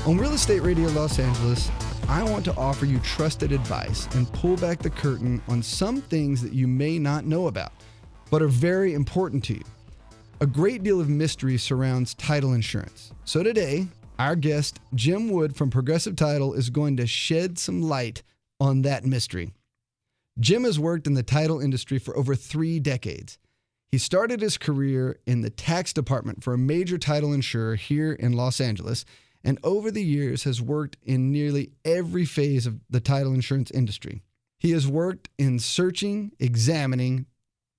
On Real Estate Radio Los Angeles, I want to offer you trusted advice and pull back the curtain on some things that you may not know about, but are very important to you. A great deal of mystery surrounds title insurance. So today, our guest, Jim Wood from Progressive Title, is going to shed some light on that mystery. Jim has worked in the title industry for over 3 decades. He started his career in the tax department for a major title insurer here in Los Angeles, and over the years has worked in nearly every phase of the title insurance industry. He has worked in searching, examining,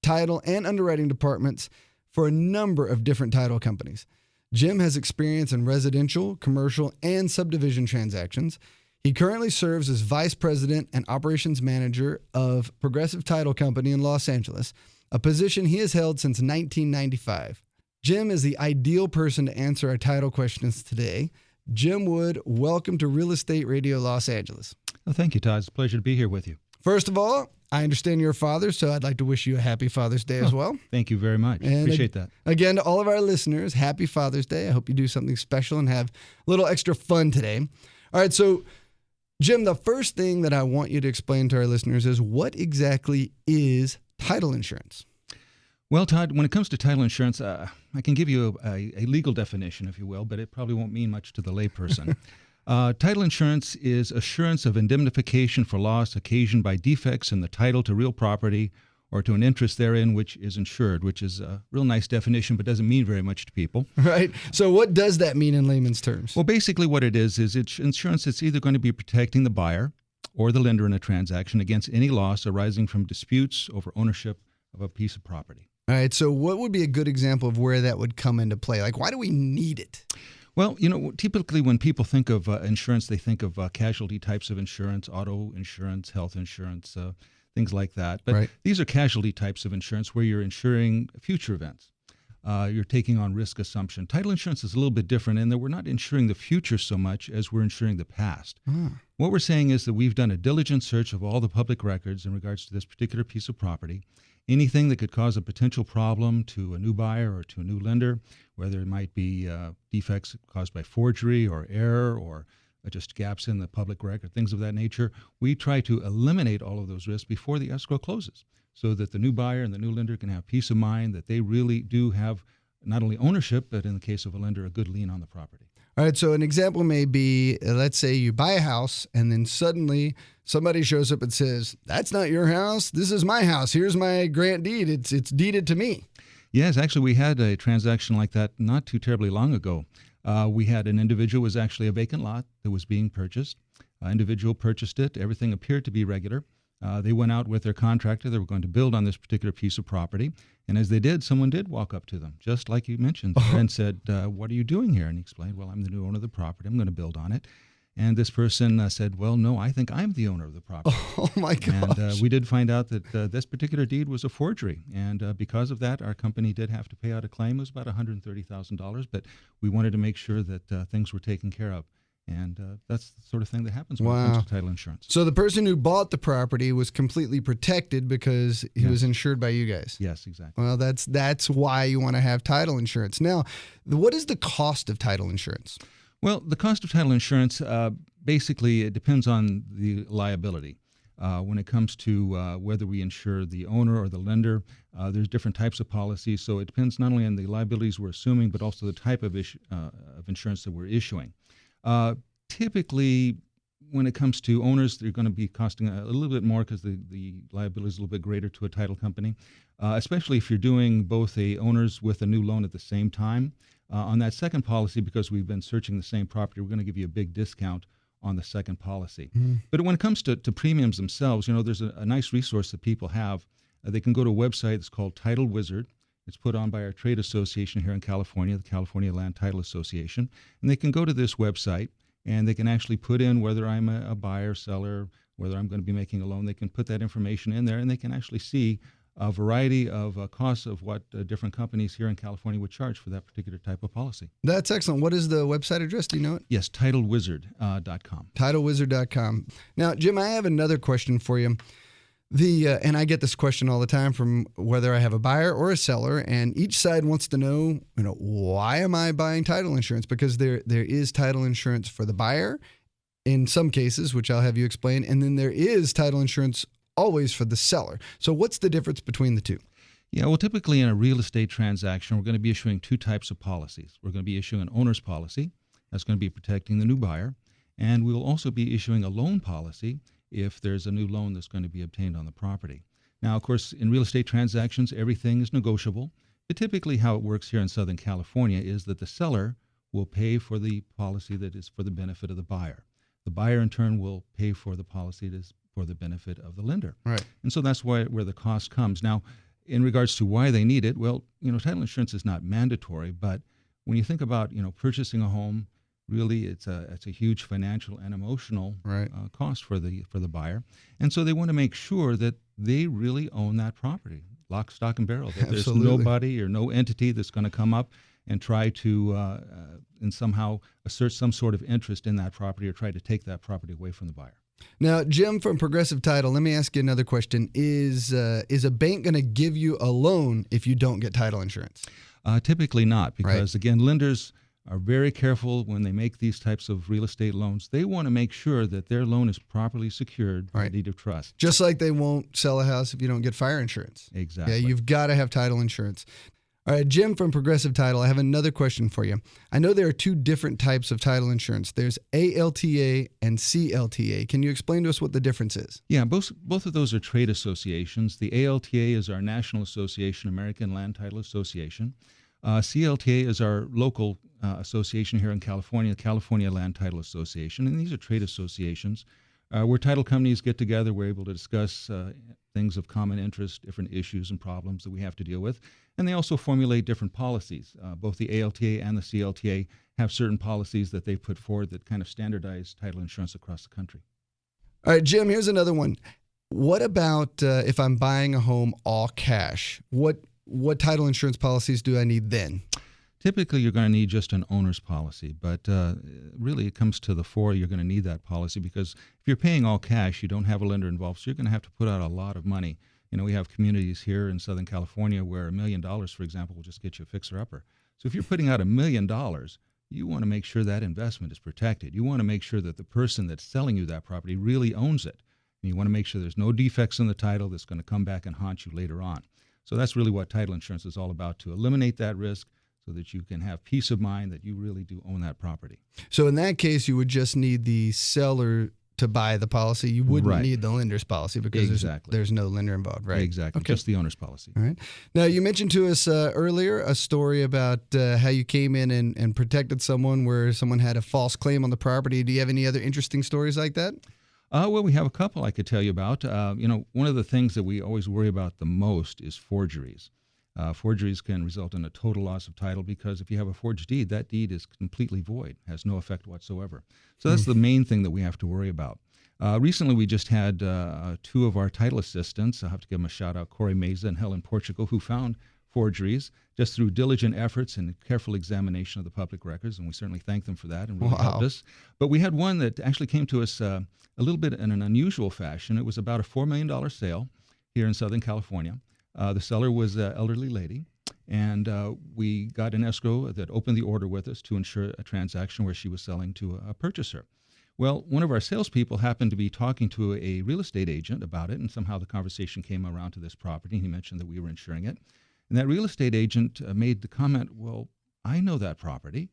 title, and underwriting departments for a number of different title companies. Jim has experience in residential, commercial, and subdivision transactions. He currently serves as Vice President and Operations Manager of Progressive Title Company in Los Angeles, a position he has held since 1995. Jim is the ideal person to answer our title questions today. Jim Wood, welcome to Real Estate Radio Los Angeles. Well, thank you, Todd. It's a pleasure to be here with you. First of all, I understand you're a father, so I'd like to wish you a happy Father's Day as well. Thank you very much. And appreciate that. Again, to all of our listeners, happy Father's Day. I hope you do something special and have a little extra fun today. All right, so Jim, the first thing that I want you to explain to our listeners is what exactly is title insurance? Well, Todd, when it comes to title insurance, I can give you a legal definition, if you will, but it probably won't mean much to the layperson. Title insurance is assurance of indemnification for loss occasioned by defects in the title to real property or to an interest therein which is insured, which is a real nice definition but doesn't mean very much to people. Right. So what does that mean in layman's terms? Well, basically what it is it's insurance that's either going to be protecting the buyer or the lender in a transaction against any loss arising from disputes over ownership of a piece of property. All right. So what would be a good example of where that would come into play? Like, why do we need it? Well, typically when people think of insurance, they think of casualty types of insurance, auto insurance, health insurance, things like that. But These are casualty types of insurance where you're insuring future events. You're taking on risk assumption. Title insurance is a little bit different in that we're not insuring the future so much as we're insuring the past. What we're saying is that we've done a diligent search of all the public records in regards to this particular piece of property. Anything that could cause a potential problem to a new buyer or to a new lender, whether it might be defects caused by forgery or error or just gaps in the public record, things of that nature, we try to eliminate all of those risks before the escrow closes so that the new buyer and the new lender can have peace of mind that they really do have not only ownership, but in the case of a lender, a good lien on the property. All right, so an example may be, let's say you buy a house and then suddenly somebody shows up and says, that's not your house, this is my house, here's my grant deed, it's deeded to me. Yes, actually we had a transaction like that not too terribly long ago. We had an individual, it was actually a vacant lot that was being purchased. Individual purchased it, everything appeared to be regular. They went out with their contractor, they were going to build on this particular piece of property. And as they did, someone did walk up to them, just like you mentioned, and said, what are you doing here? And he explained, well, I'm the new owner of the property. I'm going to build on it. And this person said, well, no, I think I'm the owner of the property. Oh, my gosh. And we did find out that this particular deed was a forgery. And because of that, our company did have to pay out a claim. It was about $130,000, but we wanted to make sure that things were taken care of. And that's the sort of thing that happens when it comes to title insurance. So the person who bought the property was completely protected because he was insured by you guys. Yes, exactly. Well, that's why you want to have title insurance. Now, what is the cost of title insurance? Well, the cost of title insurance, basically, it depends on the liability. When it comes to whether we insure the owner or the lender, there's different types of policies. So it depends not only on the liabilities we're assuming, but also the type of insurance that we're issuing. Typically, when it comes to owners, they're going to be costing a little bit more because the liability is a little bit greater to a title company, especially if you're doing both owners with a new loan at the same time. On that second policy, because we've been searching the same property, we're going to give you a big discount on the second policy. But when it comes to premiums themselves, there's a nice resource that people have. They can go to a website that's called Title Wizard. It's put on by our trade association here in California, the California Land Title Association. And they can go to this website and they can actually put in whether I'm a buyer, seller, whether I'm going to be making a loan. They can put that information in there and they can actually see a variety of costs of what different companies here in California would charge for that particular type of policy. That's excellent. What is the website address? Do you know it? Yes, TitleWizard.com. TitleWizard.com. Now, Jim, I have another question for you. And I get this question all the time from whether I have a buyer or a seller, and each side wants to know, why am I buying title insurance? Because there is title insurance for the buyer in some cases, which I'll have you explain, and then there is title insurance always for the seller. So what's the difference between the two? Yeah, well, typically in a real estate transaction, we're going to be issuing two types of policies. We're going to be issuing an owner's policy. That's going to be protecting the new buyer. And we will also be issuing a loan policy if there's a new loan that's going to be obtained on the property. Now, of course, in real estate transactions, everything is negotiable. But typically how it works here in Southern California is that the seller will pay for the policy that is for the benefit of the buyer. The buyer, in turn, will pay for the policy that is for the benefit of the lender. Right. And so that's where the cost comes. Now, in regards to why they need it, well, title insurance is not mandatory, but when you think about, purchasing a home, really it's a huge financial and emotional cost for the buyer. And so they want to make sure that they really own that property, lock, stock, and barrel, that there's nobody or no entity that's going to come up and try to and somehow assert some sort of interest in that property or try to take that property away from the buyer. Now, Jim from Progressive Title, let me ask you another question. Is a bank going to give you a loan if you don't get title insurance? Typically not, because, again, lenders are very careful when they make these types of real estate loans. They want to make sure that their loan is properly secured by deed of trust. Just like they won't sell a house if you don't get fire insurance. Exactly. Yeah, you've got to have title insurance. All right, Jim from Progressive Title, I have another question for you. I know there are two different types of title insurance. There's ALTA and CLTA. Can you explain to us what the difference is? Yeah, both of those are trade associations. The ALTA is our National Association, American Land Title Association. CLTA is our local association here in California, California Land Title Association, and these are trade associations where title companies get together. We're able to discuss things of common interest, different issues and problems that we have to deal with, and they also formulate different policies. Both the ALTA and the CLTA have certain policies that they put forward that kind of standardize title insurance across the country. All right, Jim, here's another one. What about if I'm buying a home all cash? What title insurance policies do I need then? Typically, you're going to need just an owner's policy, but really it comes to the fore. You're going to need that policy because if you're paying all cash, you don't have a lender involved, so you're going to have to put out a lot of money. We have communities here in Southern California where $1 million, for example, will just get you a fixer-upper. So if you're putting out $1 million, you want to make sure that investment is protected. You want to make sure that the person that's selling you that property really owns it. And you want to make sure there's no defects in the title that's going to come back and haunt you later on. So that's really what title insurance is all about, to eliminate that risk so that you can have peace of mind that you really do own that property. So in that case, you would just need the seller to buy the policy. You wouldn't need the lender's policy because there's no lender involved, right? Exactly, just the owner's policy. All right. Now, you mentioned to us earlier a story about how you came in and protected someone where someone had a false claim on the property. Do you have any other interesting stories like that? Well, we have a couple I could tell you about. One of the things that we always worry about the most is forgeries. Forgeries can result in a total loss of title because if you have a forged deed, that deed is completely void, has no effect whatsoever. So that's the main thing that we have to worry about. Recently, we just had two of our title assistants, I'll have to give them a shout out, Corey Meza and Helen Portugal, who found forgeries just through diligent efforts and careful examination of the public records, and we certainly thank them for that and really helped us. But we had one that actually came to us a little bit in an unusual fashion. It was about a $4 million sale here in Southern California. The seller was an elderly lady, and we got an escrow that opened the order with us to ensure a transaction where she was selling to a purchaser. Well, one of our salespeople happened to be talking to a real estate agent about it, and somehow the conversation came around to this property, and he mentioned that we were insuring it. And that real estate agent made the comment, well, I know that property.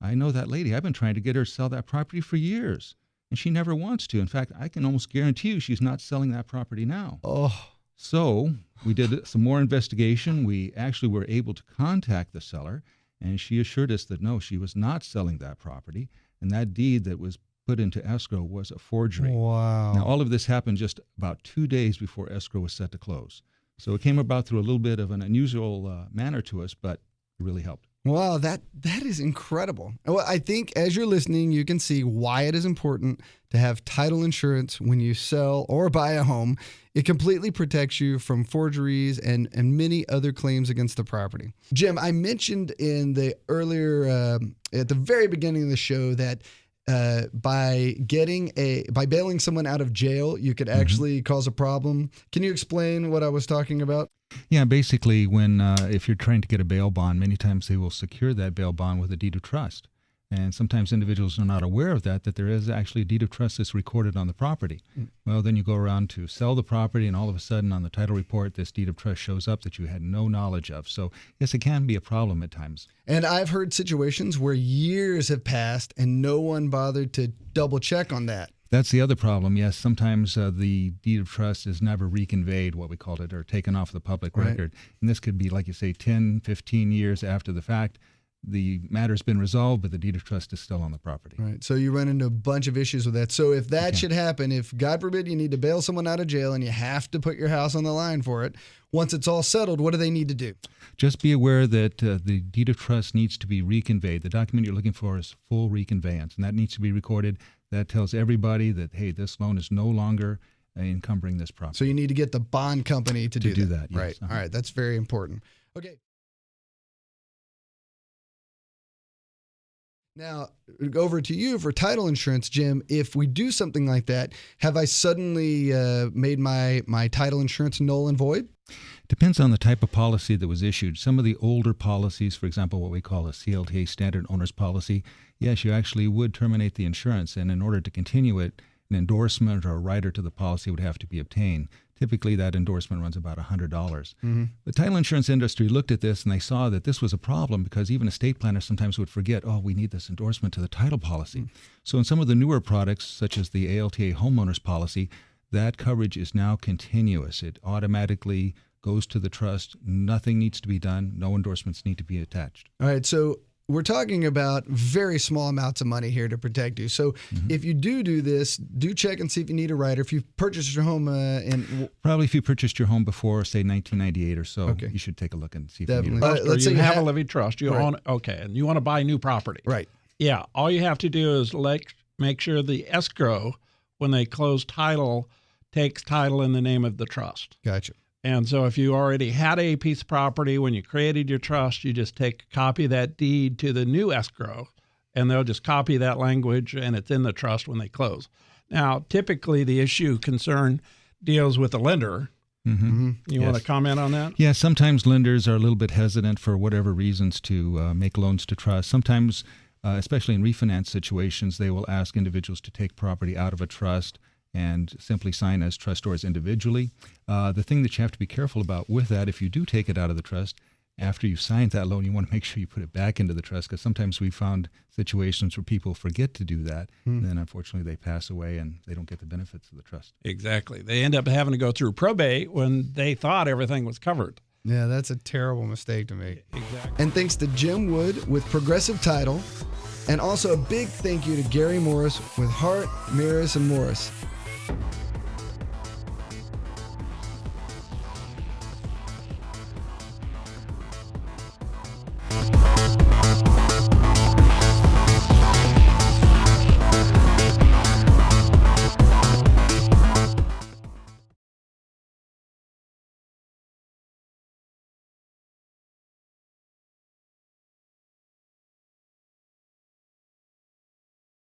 I know that lady. I've been trying to get her to sell that property for years, and she never wants to. In fact, I can almost guarantee you she's not selling that property now. Oh. So we did some more investigation. We actually were able to contact the seller, and she assured us that no, she was not selling that property, and that deed that was put into escrow was a forgery. Wow. Now, all of this happened just about 2 days before escrow was set to close. So it came about through a little bit of an unusual manner to us, but it really helped. Wow, that is incredible. Well, I think as you're listening, you can see why it is important to have title insurance when you sell or buy a home. It completely protects you from forgeries and many other claims against the property. Jim, I mentioned in the earlier, at the very beginning of the show that by bailing someone out of jail, you could actually cause a problem. Can you explain what I was talking about? Yeah, basically, if you're trying to get a bail bond, many times they will secure that bail bond with a deed of trust. And sometimes individuals are not aware of that there is actually a deed of trust that's recorded on the property. Well, then you go around to sell the property, and all of a sudden on the title report, this deed of trust shows up that you had no knowledge of. So, yes, it can be a problem at times. And I've heard situations where years have passed and no one bothered to double check on that. That's the other problem. Yes, sometimes the deed of trust is never reconveyed, what we called it, or taken off the public record. And this could be, like you say, 10, 15 years after the fact. The matter's been resolved, but the deed of trust is still on the property. Right. So you run into a bunch of issues with that. So if that should happen, if God forbid you need to bail someone out of jail and you have to put your house on the line for it, once it's all settled, what do they need to do? Just be aware that the deed of trust needs to be reconveyed. The document you're looking for is full reconveyance, and that needs to be recorded. That tells everybody that, hey, this loan is no longer encumbering this property. So you need to get the bond company to do that. Yes. Right. All right. That's very important. Okay. Now, over to you for title insurance, Jim. If we do something like that, have I suddenly made my title insurance null and void? Depends on the type of policy that was issued. Some of the older policies, for example, what we call a CLTA standard owner's policy, yes, you actually would terminate the insurance, and in order to continue it, an endorsement or a rider to the policy would have to be obtained. Typically, that endorsement runs about $100. The title insurance industry looked at this, and they saw that this was a problem because even estate planners sometimes would forget, oh, we need this endorsement to the title policy. So in some of the newer products, such as the ALTA homeowner's policy, that coverage is now continuous. It automatically goes to the trust. Nothing needs to be done. No endorsements need to be attached. All right, so we're talking about very small amounts of money here to protect you. So if you do this, do check and see if you need a rider. If you've purchased your home Probably if you purchased your home before, say, 1998 or so, you should take a look and see if you need a rider. Let's say you have a living trust. You own, and you want to buy new property. Right. Yeah, all you have to do is make sure the escrow, when they close title, takes title in the name of the trust. Gotcha. And so if you already had a piece of property when you created your trust, you just take a copy of that deed to the new escrow, and they'll just copy that language, and it's in the trust when they close. Now, typically the concern deals with the lender. You want to comment on that? Yeah, sometimes lenders are a little bit hesitant for whatever reasons to make loans to trust. Sometimes, especially in refinance situations, they will ask individuals to take property out of a trust and simply sign as trustors individually. The thing that you have to be careful about with that, if you do take it out of the trust, after you've signed that loan, you want to make sure you put it back into the trust, because sometimes we found situations where people forget to do that, and then unfortunately they pass away and they don't get the benefits of the trust. Exactly. They end up having to go through probate when they thought everything was covered. Yeah, that's a terrible mistake to make. Exactly. And thanks to Jim Wood with Progressive Title, and also a big thank you to Gary Morris with Hart, Maris, and Morris.